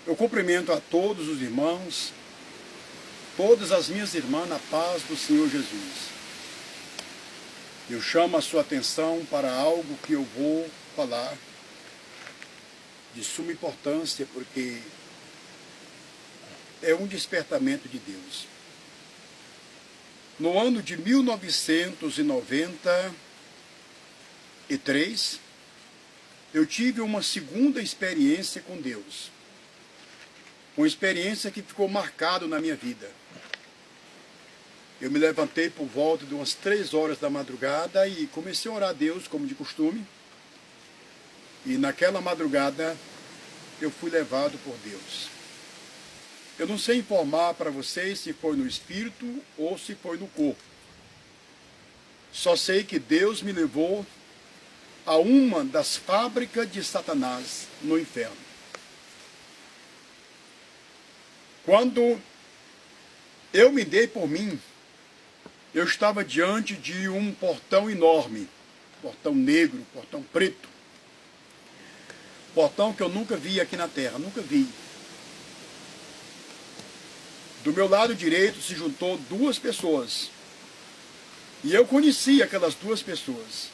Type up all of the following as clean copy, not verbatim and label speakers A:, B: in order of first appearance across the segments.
A: Eu cumprimento a todos os irmãos, todas as minhas irmãs na paz do Senhor Jesus. Eu chamo a sua atenção para algo que eu vou falar de suma importância, porque é um despertamento de Deus. No ano de 1993, eu tive uma segunda experiência com Deus. Uma experiência que ficou marcada na minha vida. Eu me levantei por volta de umas 3 horas da madrugada e comecei a orar a Deus, como de costume. E naquela madrugada, eu fui levado por Deus. Eu não sei informar para vocês se foi no espírito ou se foi no corpo. Só sei que Deus me levou a uma das fábricas de Satanás no inferno. Quando eu me dei por mim, eu estava diante de um portão enorme, portão negro, portão preto. Portão que eu nunca vi aqui na terra, nunca vi. Do meu lado direito se juntou 2 pessoas. E eu conheci aquelas 2 pessoas.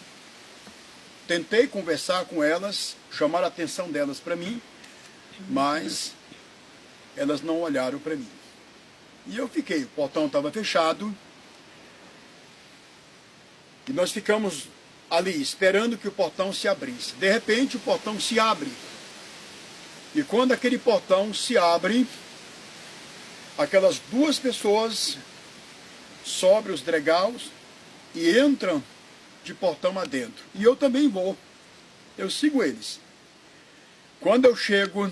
A: Tentei conversar com elas, chamar a atenção delas para mim, mas elas não olharam para mim. E eu fiquei, o portão estava fechado, e nós ficamos ali, esperando que o portão se abrisse. De repente, o portão se abre. E quando aquele portão se abre, aquelas 2 pessoas sobem os degraus e entram de portão adentro. E eu também vou. Eu sigo eles. Quando eu chego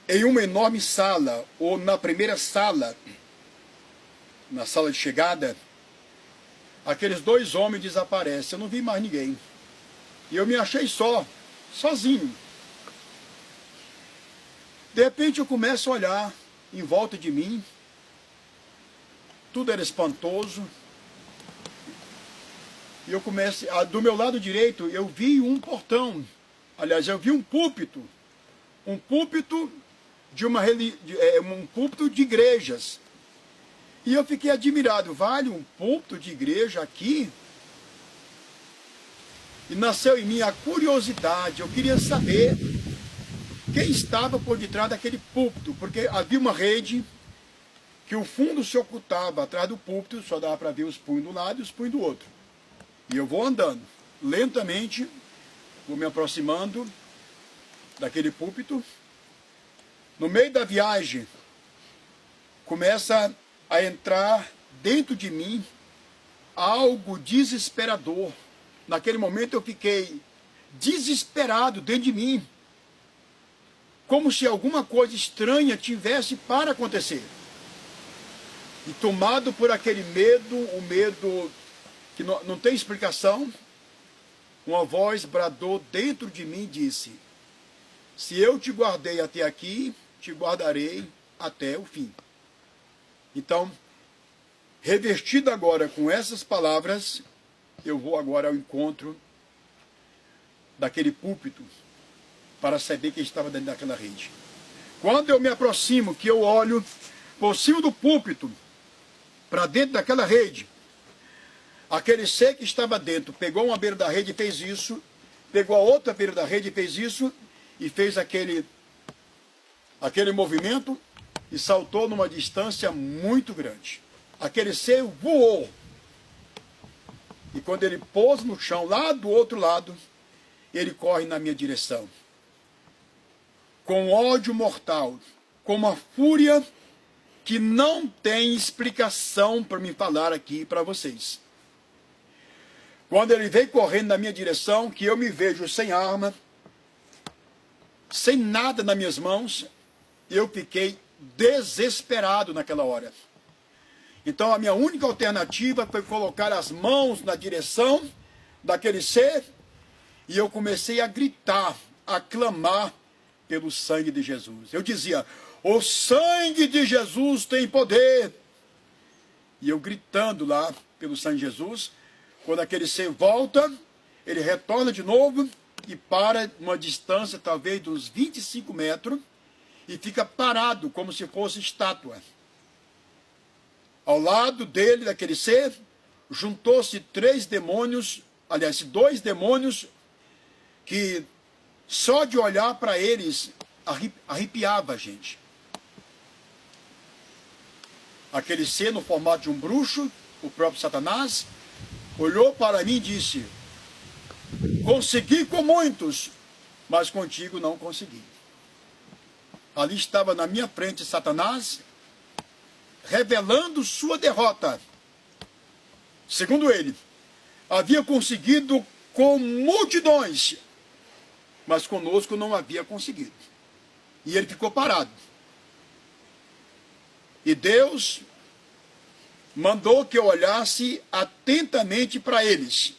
A: em uma enorme sala, ou na primeira sala, na sala de chegada, aqueles 2 homens desaparecem. Eu não vi mais ninguém. E eu me achei sozinho. De repente eu começo a olhar em volta de mim. Tudo era espantoso. E eu começo, do meu lado direito, eu vi um portão. Aliás, eu vi um púlpito. Um púlpito um púlpito de igrejas. E eu fiquei admirado. Vale um púlpito de igreja aqui? E nasceu em mim a curiosidade. Eu queria saber quem estava por detrás daquele púlpito. Porque havia uma rede que o fundo se ocultava atrás do púlpito. Só dava para ver os punhos do lado e os punhos do outro. E eu vou andando. Lentamente, vou me aproximando daquele púlpito. No meio da viagem, começa a entrar dentro de mim algo desesperador. Naquele momento eu fiquei desesperado dentro de mim, como se alguma coisa estranha tivesse para acontecer. E tomado por aquele medo, o medo que não tem explicação, uma voz bradou dentro de mim e disse: se eu te guardei até aqui, te guardarei até o fim. Então, revestido agora com essas palavras, eu vou agora ao encontro daquele púlpito para saber quem estava dentro daquela rede. Quando eu me aproximo, que eu olho por cima do púlpito, para dentro daquela rede, aquele ser que estava dentro pegou uma beira da rede e fez isso, pegou a outra beira da rede e fez isso, e fez aquele movimento e saltou numa distância muito grande. Aquele ser voou. E quando ele pôs no chão, lá do outro lado, ele corre na minha direção. Com ódio mortal, com uma fúria que não tem explicação para me falar aqui para vocês. Quando ele veio correndo na minha direção, que eu me vejo sem arma, sem nada nas minhas mãos, eu fiquei desesperado naquela hora. Então a minha única alternativa foi colocar as mãos na direção daquele ser, e eu comecei a gritar, a clamar pelo sangue de Jesus. Eu dizia: o sangue de Jesus tem poder. E eu gritando lá pelo sangue de Jesus, quando aquele ser volta, ele retorna de novo, e para uma distância talvez de uns 25 metros e fica parado como se fosse estátua. Ao lado dele, daquele ser, juntou-se 3 demônios, aliás, 2 demônios que só de olhar para eles arrepiava a gente. Aquele ser no formato de um bruxo, o próprio Satanás, olhou para mim e disse: consegui com muitos, mas contigo não consegui. Ali estava na minha frente Satanás, revelando sua derrota. Segundo ele, havia conseguido com multidões, mas conosco não havia conseguido. E ele ficou parado. E Deus mandou que eu olhasse atentamente para eles.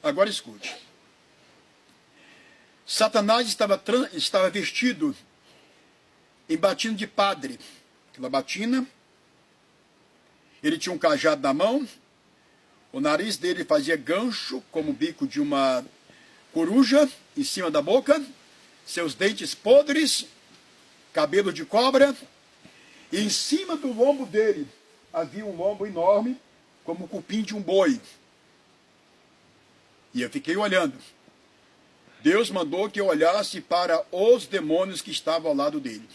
A: Agora escute. Satanás estava vestido em batina de padre. Aquela batina. Ele tinha um cajado na mão. O nariz dele fazia gancho, como o bico de uma coruja, em cima da boca. Seus dentes podres, cabelo de cobra. E em cima do lombo dele havia um lombo enorme, como o cupim de um boi. E eu fiquei olhando. Deus mandou que eu olhasse para os demônios que estavam ao lado dele.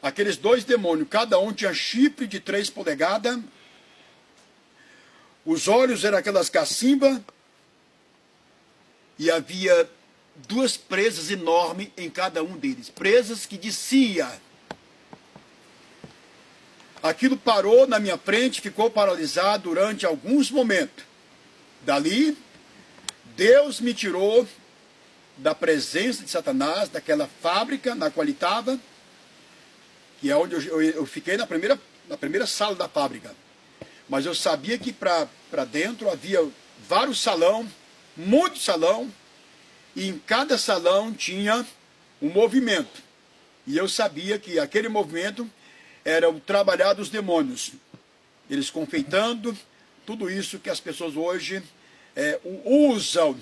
A: Aqueles 2 demônios, cada um tinha chifre de 3 polegadas. Os olhos eram aquelas cacimbas. E havia 2 presas enormes em cada um deles. Presas que descia. Aquilo parou na minha frente, ficou paralisado durante alguns momentos. Dali, Deus me tirou da presença de Satanás, daquela fábrica na qual ele estava, que é onde eu fiquei na primeira sala da fábrica. Mas eu sabia que para dentro havia vários salões, muito salão, e em cada salão tinha um movimento. E eu sabia que aquele movimento era o trabalhar dos demônios. Eles confeitando tudo isso que as pessoas hoje usam.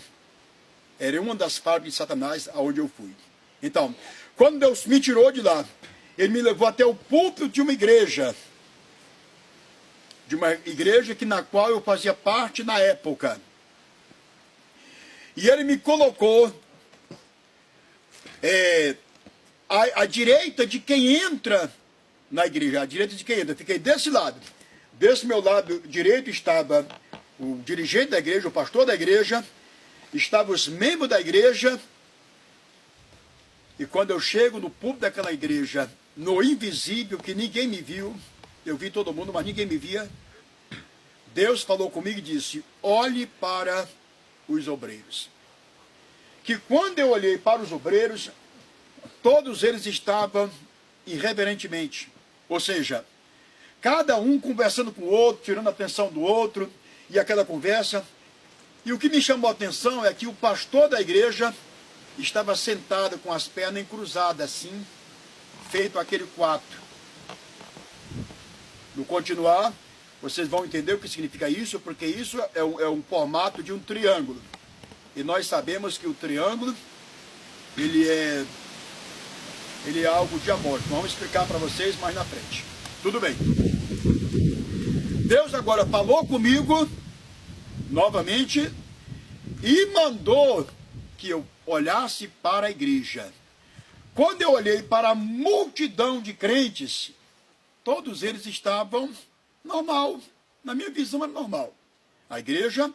A: Era uma das fábricas de Satanás aonde eu fui. Então, quando Deus me tirou de lá, ele me levou até o púlpito de uma igreja. De uma igreja na qual eu fazia parte na época. E ele me colocou à direita de quem entra na igreja, à direita de quem entra. Fiquei desse lado. Desse meu lado direito estava o dirigente da igreja, o pastor da igreja, estavam os membros da igreja. E quando eu chego no púlpito daquela igreja, no invisível, que ninguém me viu, eu vi todo mundo, mas ninguém me via, Deus falou comigo e disse: olhe para os obreiros. Que quando eu olhei para os obreiros, todos eles estavam irreverentemente. Ou seja, cada um conversando com o outro, tirando a atenção do outro, e aquela conversa. E o que me chamou a atenção é que o pastor da igreja estava sentado com as pernas cruzadas assim, feito aquele quatro. No continuar, vocês vão entender o que significa isso, porque isso é um formato de um triângulo. E nós sabemos que o triângulo, ele é algo diabólico. Vamos explicar para vocês mais na frente. Tudo bem. Deus agora falou comigo, novamente, e mandou que eu olhasse para a igreja. Quando eu olhei para a multidão de crentes, todos eles estavam normal. Na minha visão era normal. A igreja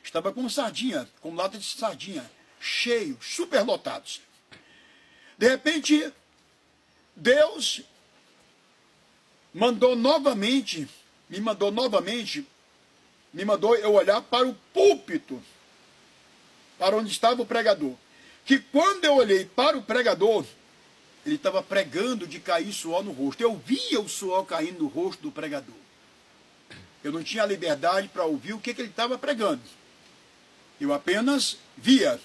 A: estava com sardinha, com lata de sardinha, cheio, superlotados. De repente, Deus me mandou eu olhar para o púlpito, para onde estava o pregador. Que quando eu olhei para o pregador, ele estava pregando de cair suor no rosto. Eu via o suor caindo no rosto do pregador. Eu não tinha liberdade para ouvir o que ele estava pregando. Eu apenas via.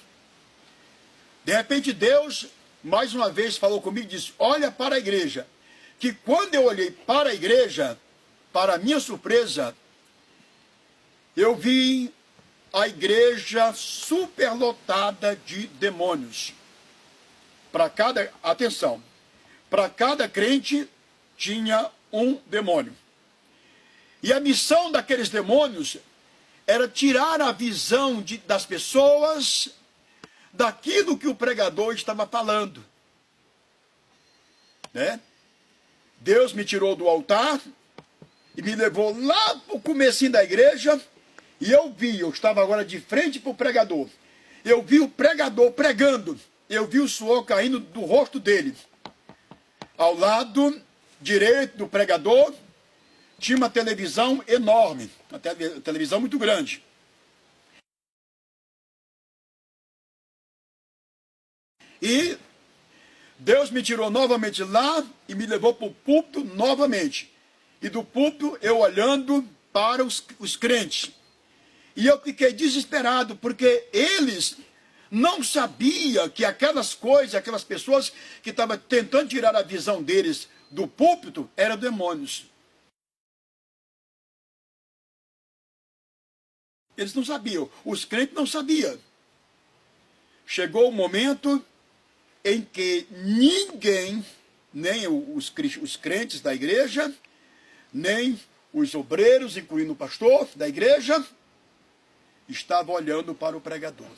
A: De repente Deus, mais uma vez, falou comigo e disse: olha para a igreja. Que quando eu olhei para a igreja, para minha surpresa, eu vi a igreja superlotada de demônios. Atenção, para cada crente tinha um demônio. E a missão daqueles demônios era tirar a visão das pessoas daquilo que o pregador estava falando. Né? Deus me tirou do altar e me levou lá para o comecinho da igreja, e eu estava agora de frente para o pregador. Eu vi o pregador pregando, eu vi o suor caindo do rosto dele. Ao lado direito do pregador tinha uma televisão enorme, uma televisão muito grande. E Deus me tirou novamente lá e me levou para o púlpito novamente. E do púlpito eu olhando para os crentes. E eu fiquei desesperado, porque eles não sabiam que aquelas coisas, aquelas pessoas que estavam tentando tirar a visão deles do púlpito, eram demônios. Eles não sabiam, os crentes não sabiam. Chegou o momento em que ninguém, nem os crentes da igreja, nem os obreiros, incluindo o pastor da igreja, estavam olhando para o pregador.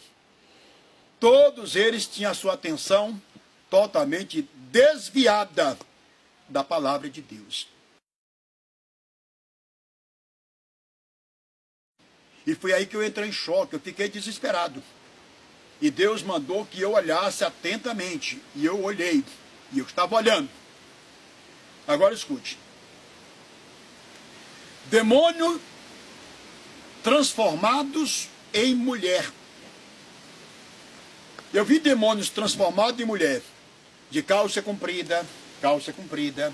A: Todos eles tinham a sua atenção totalmente desviada da palavra de Deus. E foi aí que eu entrei em choque, eu fiquei desesperado. E Deus mandou que eu olhasse atentamente. E eu olhei. E eu estava olhando. Agora escute. Demônio transformados em mulher. Eu vi demônios transformados em mulher. De calça comprida, calça comprida.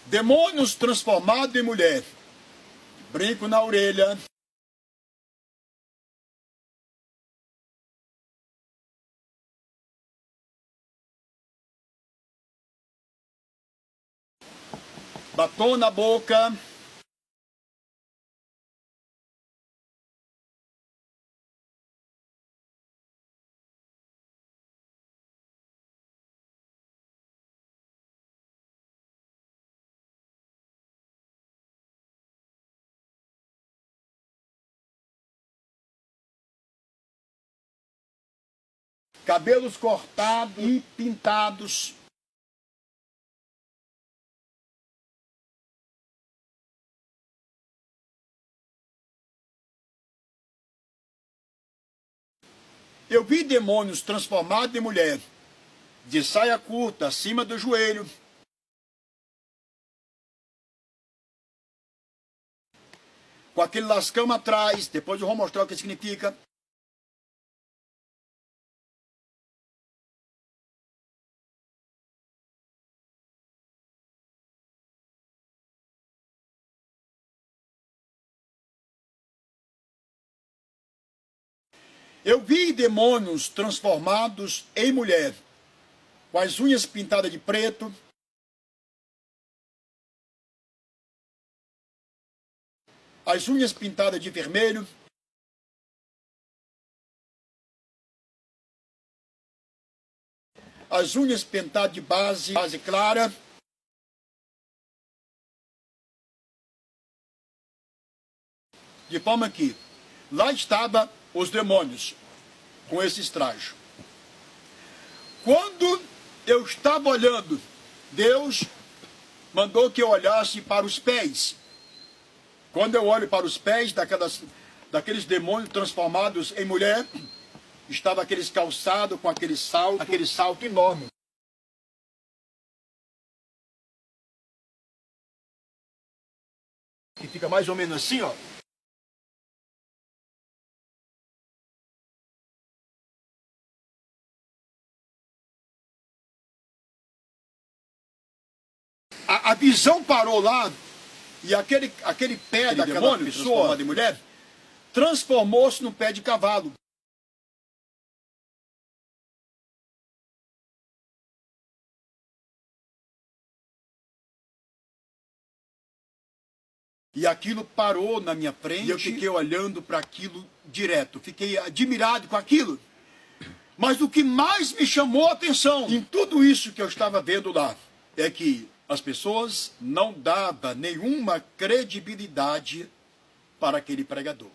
A: Demônios transformados em mulher. Brinco na orelha. Batom na boca. Cabelos cortados e pintados. Eu vi demônios transformados em mulher, de saia curta, acima do joelho, com aquele lascão atrás, depois eu vou mostrar o que significa. Eu vi demônios transformados em mulher, com as unhas pintadas de preto, as unhas pintadas de vermelho, as unhas pintadas de base clara, de forma que lá estava os demônios, com esses trajes. Quando eu estava olhando, Deus mandou que eu olhasse para os pés. Quando eu olho para os pés daqueles demônios transformados em mulher, estava aqueles calçados com aquele salto enorme. Que fica mais ou menos assim, ó. A visão parou lá, e aquele pé daquela pessoa, de mulher, transformou-se num pé de cavalo. E aquilo parou na minha frente e eu fiquei olhando para aquilo direto. Fiquei admirado com aquilo. Mas o que mais me chamou a atenção em tudo isso que eu estava vendo lá é que as pessoas não davam nenhuma credibilidade para aquele pregador.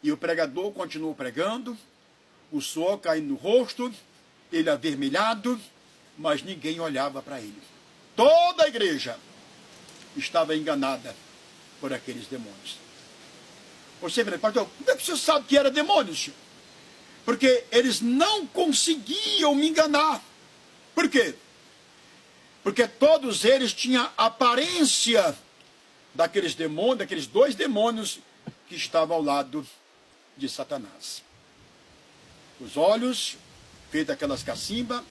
A: E o pregador continuou pregando, o suor caindo no rosto, ele avermelhado, mas ninguém olhava para ele. Toda a igreja estava enganada por aqueles demônios. Você fala, pastor, como é que você sabe que era demônios? Porque eles não conseguiam me enganar. Por quê? Porque todos eles tinham a aparência daqueles demônios, daqueles dois demônios que estavam ao lado de Satanás. Os olhos, feitos aquelas cacimbas,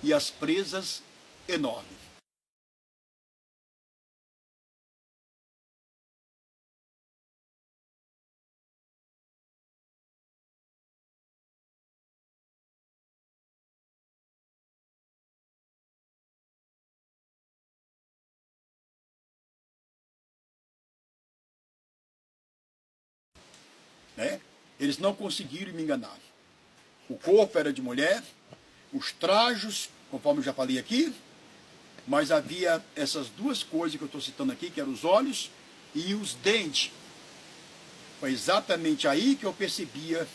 A: e as presas enormes. Né? Eles não conseguiram me enganar. O corpo era de mulher, os trajos, conforme eu já falei aqui, mas havia essas duas coisas que eu estou citando aqui, que eram os olhos e os dentes. Foi exatamente aí que eu percebia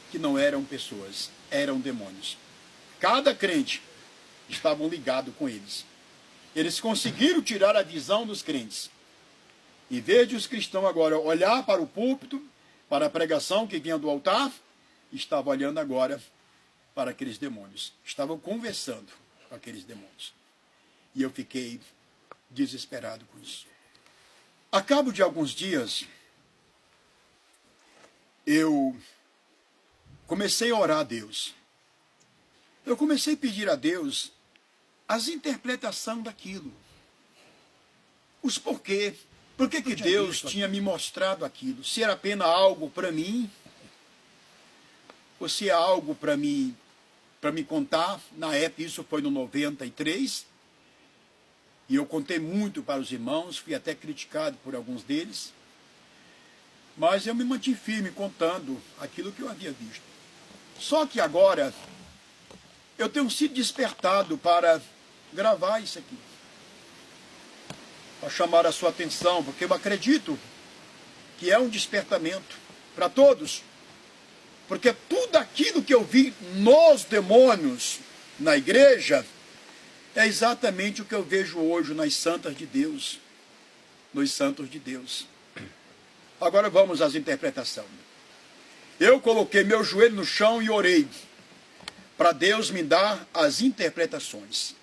A: que não eram pessoas, eram demônios. Cada crente estavam ligados com eles. Eles conseguiram tirar a visão dos crentes. Em vez de os cristãos agora olhar para o púlpito, para a pregação que vinha do altar, estavam olhando agora para aqueles demônios. Estavam conversando com aqueles demônios. E eu fiquei desesperado com isso. A cabo de alguns dias, eu comecei a orar a Deus. Eu comecei a pedir a Deus as interpretações daquilo. Os porquê. Por que Deus tinha me mostrado aquilo? Se era apenas algo para mim, ou se é algo para me contar. Na época, isso foi no 93, e eu contei muito para os irmãos, fui até criticado por alguns deles, mas eu me mantive firme contando aquilo que eu havia visto. Só que agora, eu tenho sido despertado para gravar isso aqui, para chamar a sua atenção, porque eu acredito que é um despertamento para todos. Porque tudo aquilo que eu vi nos demônios, na igreja, é exatamente o que eu vejo hoje nas santas de Deus, nos santos de Deus. Agora vamos às interpretações. Eu coloquei meu joelho no chão e orei, para Deus me dar as interpretações.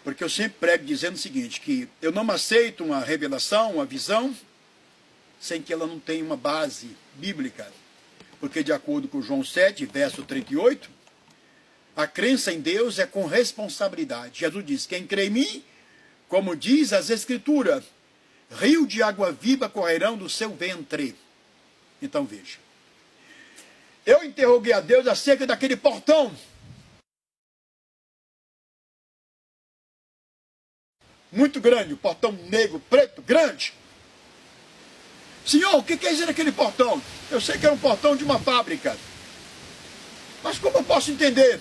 A: Porque eu sempre prego dizendo o seguinte, que eu não aceito uma revelação, uma visão, sem que ela não tenha uma base bíblica. Porque de acordo com João 7, verso 38, a crença em Deus é com responsabilidade. Jesus diz, quem crê em mim, como diz as Escrituras, rio de água viva correrão do seu ventre. Então veja, eu interroguei a Deus acerca daquele portão. Muito grande, um portão negro, preto, grande. Senhor, o que quer dizer aquele portão? Eu sei que era um portão de uma fábrica. Mas como eu posso entender?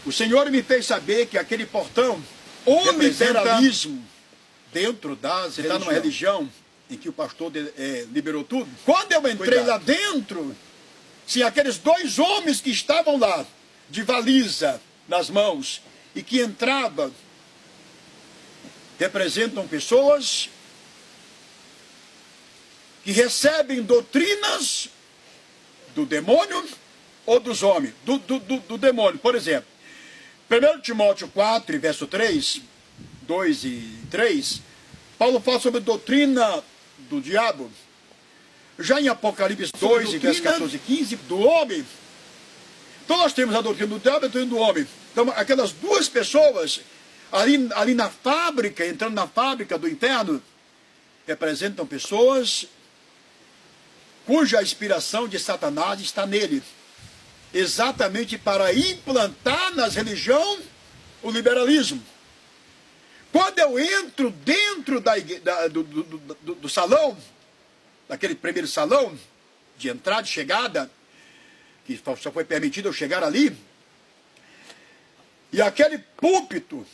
A: O Senhor me fez saber que aquele portão, o liberalismo dentro das... Você está numa religião em que o pastor liberou tudo. Quando eu entrei lá dentro, se aqueles dois homens que estavam lá, de valisa nas mãos, e que entravam, representam pessoas que recebem doutrinas do demônio ou dos homens, do demônio. Por exemplo, 1 Timóteo 4, verso 3, 2 e 3, Paulo fala sobre a doutrina do diabo. Já em Apocalipse 2, verso 14 e 15, do homem. Então nós temos a doutrina do diabo e a doutrina do homem. Então aquelas duas pessoas ali na fábrica, entrando na fábrica do inferno, representam pessoas cuja inspiração de Satanás está nele, exatamente para implantar nas religiões o liberalismo. Quando eu entro dentro do salão, daquele primeiro salão, de entrada e chegada, que só foi permitido eu chegar ali, e aquele púlpito,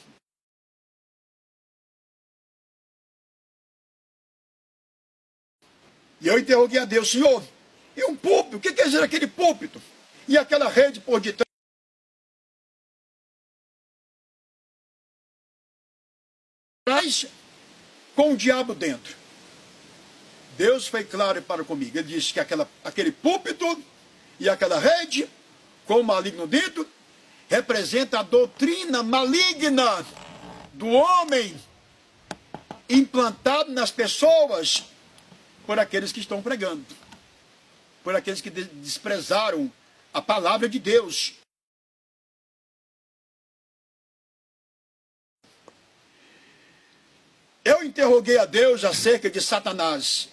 A: e eu interroguei a Deus, Senhor, e um púlpito, o que quer dizer aquele púlpito? E aquela rede por detrás, com o diabo dentro. Deus foi claro para comigo. Ele disse que aquele púlpito e aquela rede, com o maligno dentro, representa a doutrina maligna do homem implantado nas pessoas por aqueles que estão pregando, por aqueles que desprezaram a palavra de Deus. Eu interroguei a Deus acerca de Satanás.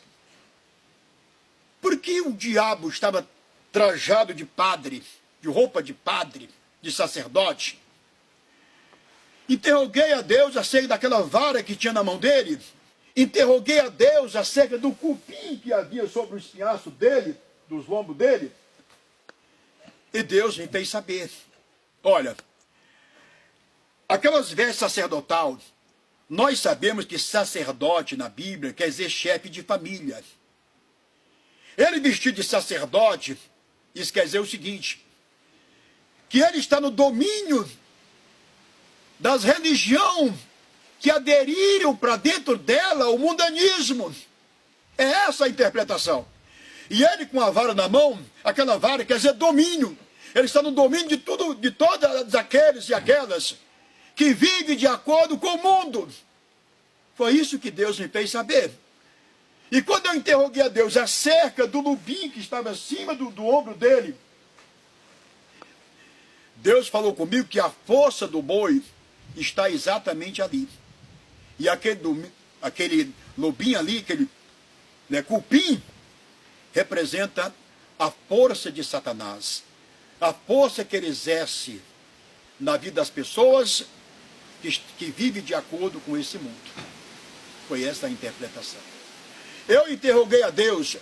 A: Por que o diabo estava trajado de padre, de roupa de padre, de sacerdote? Interroguei a Deus acerca daquela vara que tinha na mão dele. Interroguei a Deus acerca do cupim que havia sobre o espinhaço dele, dos lombos dele. E Deus me fez saber. Olha, aquelas vestes sacerdotal, nós sabemos que sacerdote na Bíblia quer dizer chefe de família. Ele vestido de sacerdote, isso quer dizer o seguinte, que ele está no domínio das religiões que aderiram para dentro dela o mundanismo. É essa a interpretação. E ele com a vara na mão, aquela vara quer dizer domínio. Ele está no domínio de tudo, de todos aqueles e aquelas que vivem de acordo com o mundo. Foi isso que Deus me fez saber. E quando eu interroguei a Deus acerca do lubim que estava acima do ombro dele, Deus falou comigo que a força do boi está exatamente ali. E aquele lobinho ali, aquele cupim, representa a força de Satanás. A força que ele exerce na vida das pessoas que vivem de acordo com esse mundo. Foi essa a interpretação. Eu interroguei a Deus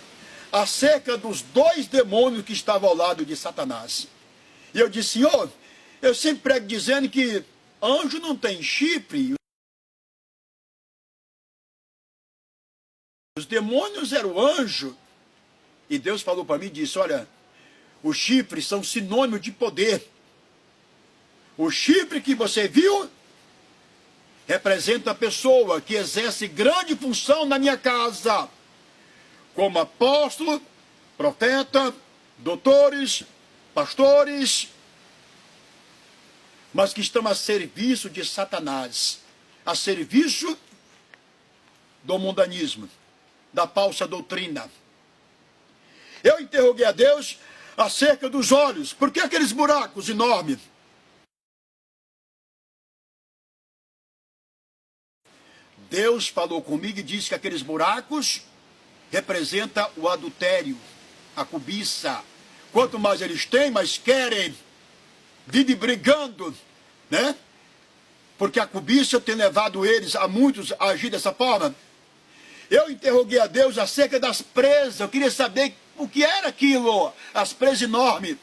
A: acerca dos 2 demônios que estavam ao lado de Satanás. E eu disse, Senhor, eu sempre prego dizendo que anjo não tem chifre. Os demônios eram anjo. E Deus falou para mim e disse, olha, os chifres são sinônimo de poder. O chifre que você viu representa a pessoa que exerce grande função na minha casa, como apóstolo, profeta, doutores, pastores, mas que estão a serviço de Satanás, a serviço do mundanismo, da falsa doutrina. Eu interroguei a Deus acerca dos olhos, por que aqueles buracos enormes? Deus falou comigo e disse que aqueles buracos representam o adultério, a cobiça. Quanto mais eles têm, mais querem. Vivem brigando, né? Porque a cobiça tem levado eles, a muitos, a agir dessa forma. Eu interroguei a Deus acerca das presas. Eu queria saber o que era aquilo, as presas enormes.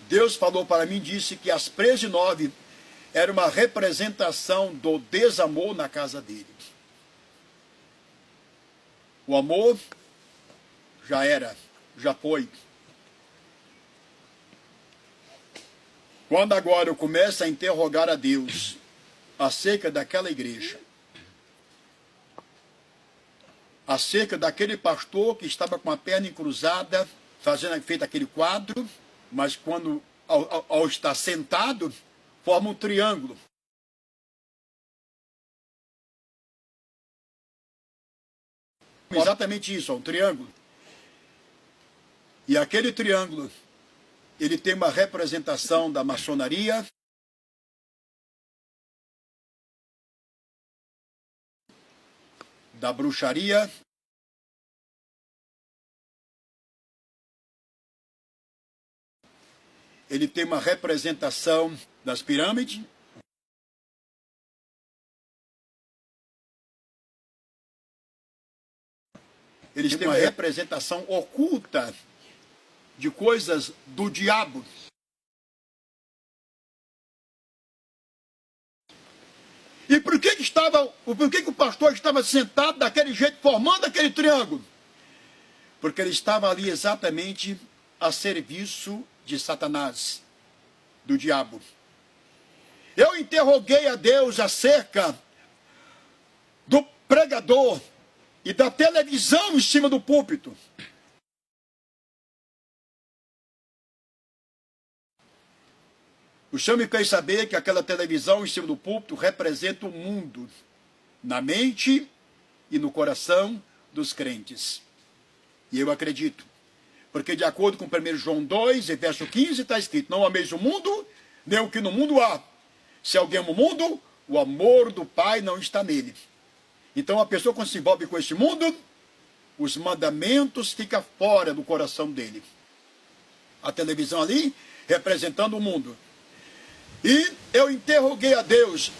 A: Deus falou para mim e disse que as presas enormes era uma representação do desamor na casa dele. O amor já era, já foi. Quando agora eu começo a interrogar a Deus acerca daquela igreja, acerca daquele pastor que estava com a perna cruzada, feito aquele quadro, mas quando ao estar sentado, forma um triângulo. Exatamente isso, um triângulo. E aquele triângulo, ele tem uma representação da maçonaria, da bruxaria, ele tem uma representação das pirâmides. Ele tem uma representação oculta de coisas do diabo. E por que o pastor estava sentado daquele jeito, formando aquele triângulo? Porque ele estava ali exatamente a serviço de Satanás, do diabo. Eu interroguei a Deus acerca do pregador e da televisão em cima do púlpito. O Senhor me fez saber que aquela televisão em cima do púlpito representa o mundo, na mente e no coração dos crentes. E eu acredito. Porque de acordo com 1 João 2, e verso 15, está escrito: não ameis o mundo, nem o que no mundo há. Se alguém ama o mundo, o amor do Pai não está nele. Então a pessoa, quando se envolve com este mundo, os mandamentos ficam fora do coração dele. A televisão ali, representando o mundo. E eu interroguei a Deus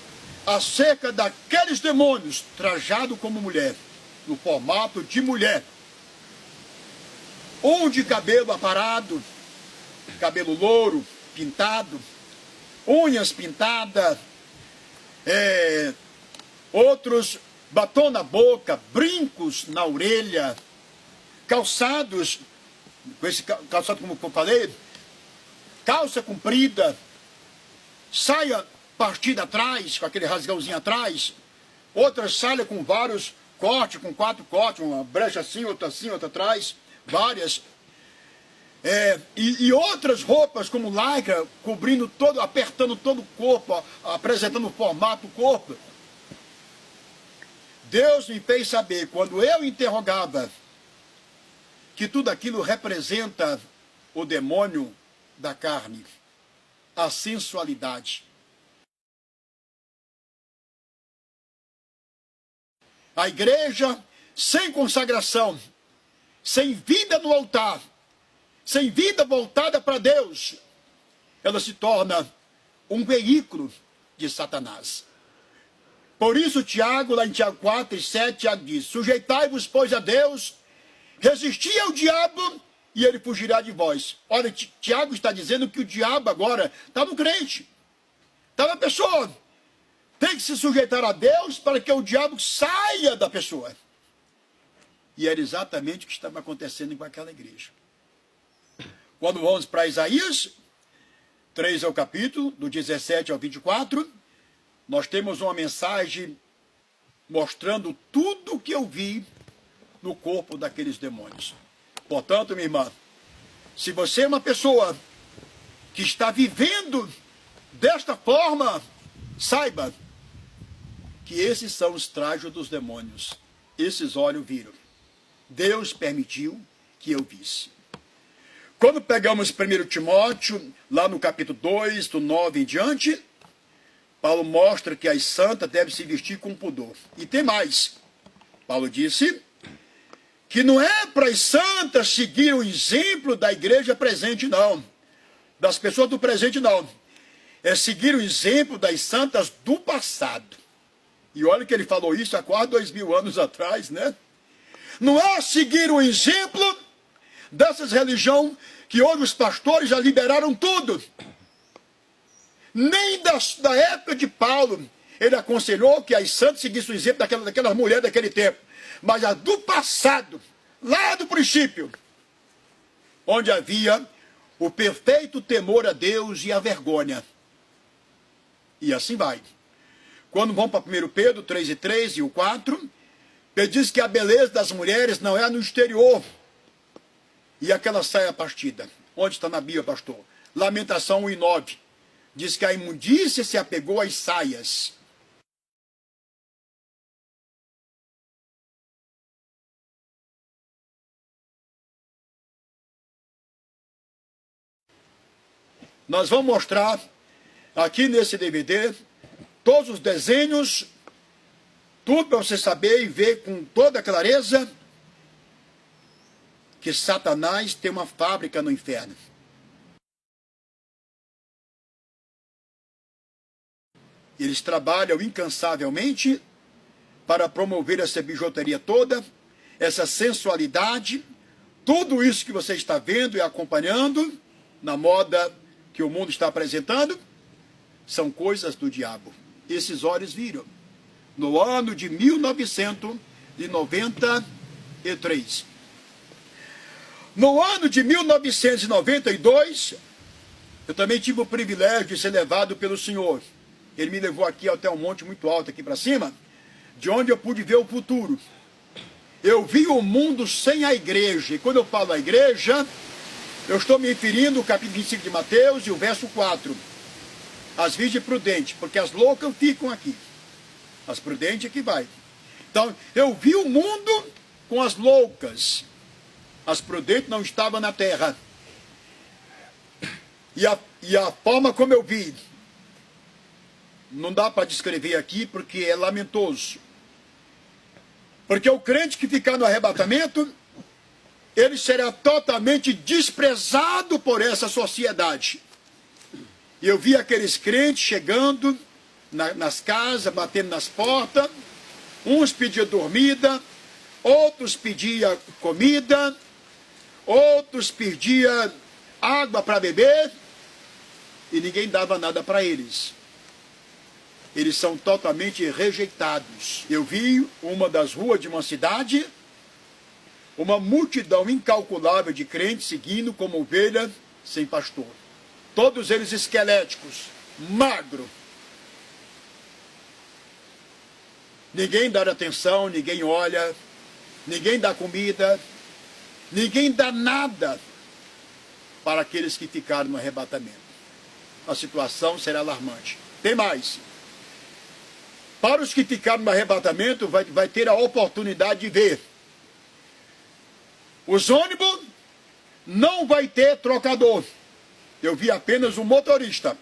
A: acerca daqueles demônios trajados como mulher, no formato de mulher. Um de cabelo aparado, cabelo louro, pintado, unhas pintadas, outros batom na boca, brincos na orelha, calçados, com esse calçado como eu falei, calça comprida, saia partida atrás, com aquele rasgãozinho atrás, outra saia com vários cortes, com 4 cortes, uma brecha assim, outra atrás, várias. E outras roupas como lycra, cobrindo todo, apertando todo o corpo, apresentando o formato do corpo. Deus me fez saber, quando eu interrogava, que tudo aquilo representa o demônio da carne, a sensualidade. A igreja sem consagração, sem vida no altar, sem vida voltada para Deus, ela se torna um veículo de Satanás. Por isso, Tiago, lá em Tiago 4 e 7, Tiago diz: sujeitai-vos, pois, a Deus, resisti ao diabo e ele fugirá de vós. Olha, Tiago está dizendo que o diabo agora está no crente, está na pessoa. Tem que se sujeitar a Deus para que o diabo saia da pessoa. E era exatamente o que estava acontecendo com aquela igreja. Quando vamos para Isaías, 3 é o capítulo, do 17 ao 24, nós temos uma mensagem mostrando tudo o que eu vi no corpo daqueles demônios. Portanto, minha irmã, se você é uma pessoa que está vivendo desta forma, saiba que esses são os trajes dos demônios. Esses olhos viram. Deus permitiu que eu visse. Quando pegamos 1 Timóteo, lá no capítulo 2, do 9 em diante, Paulo mostra que as santas devem se vestir com pudor. E tem mais. Paulo disse que não é para as santas seguir o exemplo da igreja presente, não. Das pessoas do presente, não. É seguir o exemplo das santas do passado. E olha que ele falou isso há quase 2000 anos atrás, né? Não é seguir o exemplo dessas religiões que hoje os pastores já liberaram tudo. Nem da época de Paulo, ele aconselhou que as santas seguissem o exemplo daquelas mulheres daquele tempo. Mas a do passado, lá do princípio, onde havia o perfeito temor a Deus e a vergonha. E assim vai. Quando vamos para 1 Pedro 3 e 3 e o 4, ele diz que a beleza das mulheres não é no exterior. E aquela saia partida. Onde está na Bíblia, pastor? Lamentação 1 e 9. Diz que a imundícia se apegou às saias. Nós vamos mostrar aqui nesse DVD todos os desenhos, tudo para você saber e ver com toda clareza que Satanás tem uma fábrica no inferno. Eles trabalham incansavelmente para promover essa bijuteria toda, essa sensualidade, tudo isso que você está vendo e acompanhando na moda que o mundo está apresentando, são coisas do diabo. Esses olhos viram. No ano de 1993. No ano de 1992, eu também tive o privilégio de ser levado pelo Senhor. Ele me levou aqui até um monte muito alto, aqui para cima, de onde eu pude ver o futuro. Eu vi o mundo sem a igreja. E quando eu falo a igreja, eu estou me referindo ao capítulo 25 de Mateus e o verso 4. As virgens prudentes, porque as loucas ficam aqui. As prudentes é que vai. Então, eu vi o mundo com as loucas. As prudentes não estavam na terra. E a forma como eu vi, não dá para descrever aqui, porque é lamentoso. Porque o crente que ficar no arrebatamento, ele será totalmente desprezado por essa sociedade. E eu vi aqueles crentes chegando nas casas, batendo nas portas, uns pediam dormida, outros pediam comida, outros pediam água para beber, e ninguém dava nada para eles. Eles são totalmente rejeitados. Eu vi uma das ruas de uma cidade, uma multidão incalculável de crentes seguindo como ovelha sem pastor. Todos eles esqueléticos, magro. Ninguém dá atenção, ninguém olha, ninguém dá comida, ninguém dá nada para aqueles que ficaram no arrebatamento. A situação será alarmante. Tem mais. Para os que ficaram no arrebatamento, vai ter a oportunidade de ver. Os ônibus não vai ter trocador. Eu vi apenas um motorista.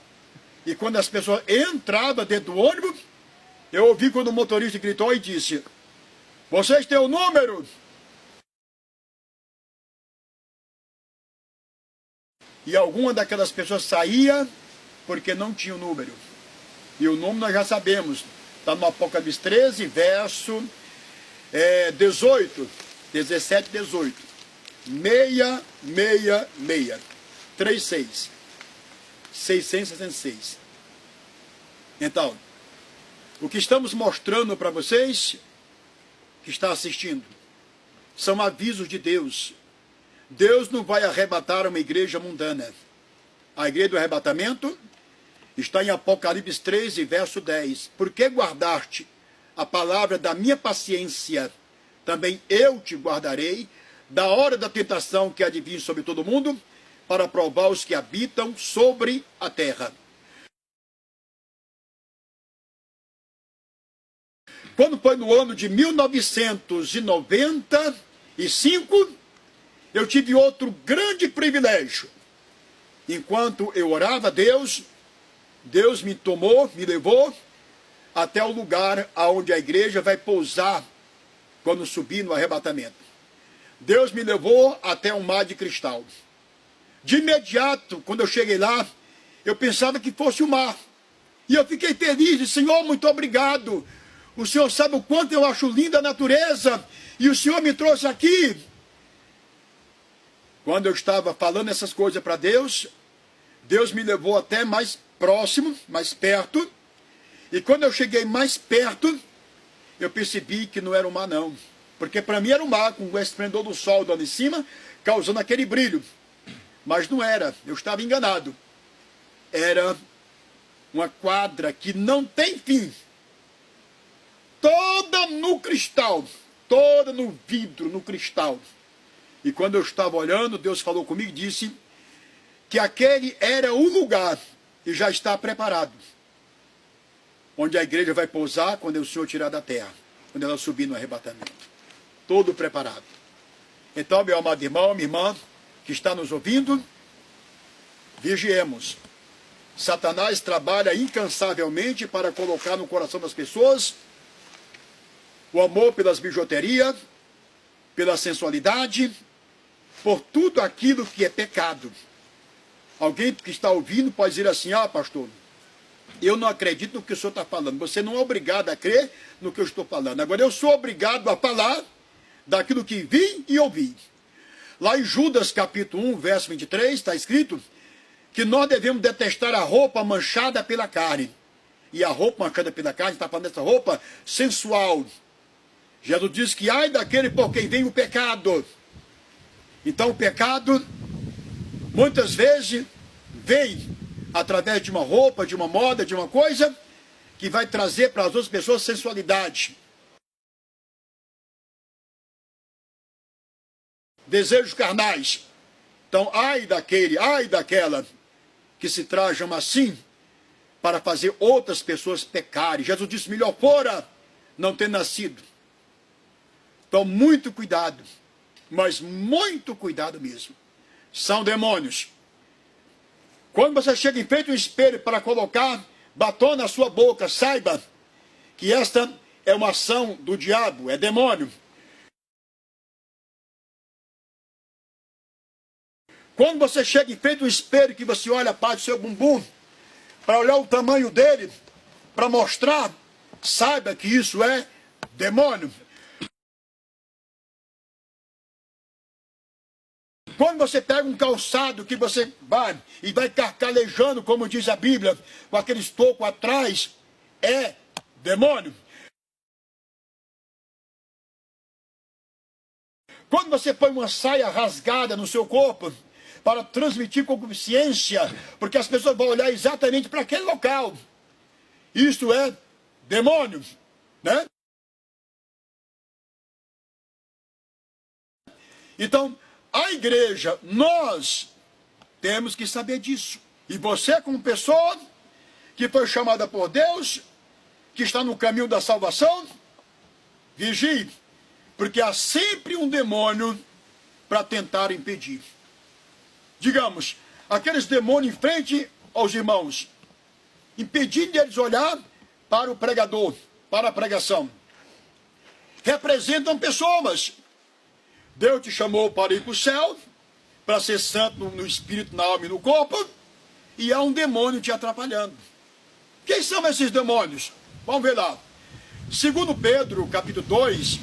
A: E quando as pessoas entravam dentro do ônibus, eu ouvi quando o motorista gritou e disse: vocês têm o número? E alguma daquelas pessoas saía porque não tinha o número. E o número nós já sabemos. Está no Apocalipse 13, verso 18, 17, 18. 666. 36. 666. Então, o que estamos mostrando para vocês, que está assistindo, são avisos de Deus. Deus não vai arrebatar uma igreja mundana. A igreja do arrebatamento está em Apocalipse 13, verso 10. Porque guardaste a palavra da minha paciência, também eu te guardarei, da hora da tentação que há de vir sobre todo mundo, para provar os que habitam sobre a terra. Quando foi no ano de 1995, eu tive outro grande privilégio. Enquanto eu orava a Deus, Deus me tomou, me levou até o lugar onde a igreja vai pousar quando subir no arrebatamento. Deus me levou até um mar de cristal. De imediato, quando eu cheguei lá, eu pensava que fosse o mar. E eu fiquei feliz, disse: Senhor, muito obrigado. O Senhor sabe o quanto eu acho linda a natureza, e o Senhor me trouxe aqui. Quando eu estava falando essas coisas para Deus, Deus me levou até mais próximo, mais perto. E quando eu cheguei mais perto, eu percebi que não era um mar não. Porque para mim era um mar, com o esplendor do sol dando em cima, causando aquele brilho. Mas não era, eu estava enganado. Era uma quadra que não tem fim. Toda no cristal, toda no vidro, no cristal. E quando eu estava olhando, Deus falou comigo e disse que aquele era o lugar e já está preparado, onde a igreja vai pousar quando o Senhor tirar da terra, quando ela subir no arrebatamento. Todo preparado. Então, meu amado irmão, minha irmã, que está nos ouvindo, vigiemos. Satanás trabalha incansavelmente para colocar no coração das pessoas o amor pelas bijuterias, pela sensualidade, por tudo aquilo que é pecado. Alguém que está ouvindo pode dizer assim: ah, pastor, eu não acredito no que o senhor está falando. Você não é obrigado a crer no que eu estou falando. Agora, eu sou obrigado a falar daquilo que vi e ouvi. Lá em Judas, capítulo 1, verso 23, está escrito que nós devemos detestar a roupa manchada pela carne. E a roupa manchada pela carne, está falando dessa roupa sensual. Jesus diz que ai daquele por quem vem o pecado. Então o pecado, muitas vezes, vem através de uma roupa, de uma moda, de uma coisa, que vai trazer para as outras pessoas sensualidade. Desejos carnais. Então, ai daquele, ai daquela que se trajam assim para fazer outras pessoas pecarem. Jesus disse, melhor fora não ter nascido. Então, muito cuidado, mas muito cuidado mesmo. São demônios. Quando você chega em frente ao espelho para colocar batom na sua boca, saiba que esta é uma ação do diabo, é demônio. Quando você chega em frente ao espelho, que você olha a parte do seu bumbum, para olhar o tamanho dele, para mostrar, saiba que isso é demônio. Quando você pega um calçado que você vai e vai carcalejando, como diz a Bíblia, com aquele toco atrás, é demônio. Quando você põe uma saia rasgada no seu corpo, para transmitir concupiscência, porque as pessoas vão olhar exatamente para aquele local. Isso é demônio, né? Então, a igreja, nós temos que saber disso. E você, como pessoa que foi chamada por Deus, que está no caminho da salvação, vigie, porque há sempre um demônio para tentar impedir. Digamos, aqueles demônios em frente aos irmãos, impedindo eles olhar para o pregador, para a pregação. Representam pessoas. Deus te chamou para ir para o céu, para ser santo no espírito, na alma e no corpo, e há um demônio te atrapalhando. Quem são esses demônios? Vamos ver lá. Segundo Pedro, capítulo 2,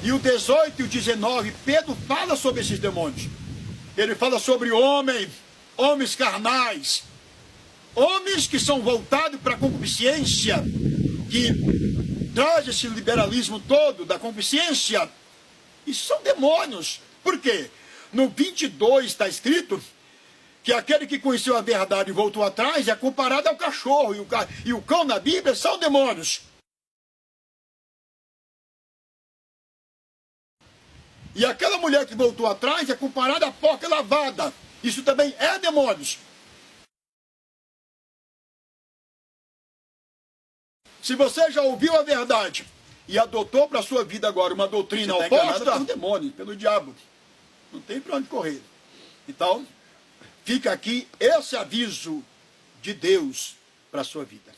A: e o 18 e o 19, Pedro fala sobre esses demônios. Ele fala sobre homens carnais, homens que são voltados para a concupiscência, que traz esse liberalismo todo da concupiscência. Isso são demônios. Por quê? No 22 está escrito que aquele que conheceu a verdade e voltou atrás é comparado ao cachorro, e o cão na Bíblia são demônios. E aquela mulher que voltou atrás é comparada à porca lavada. Isso também é demônios. Se você já ouviu a verdade e adotou para a sua vida agora uma doutrina oposta, pelo demônio, pelo diabo. Não tem para onde correr. Então, fica aqui esse aviso de Deus para a sua vida.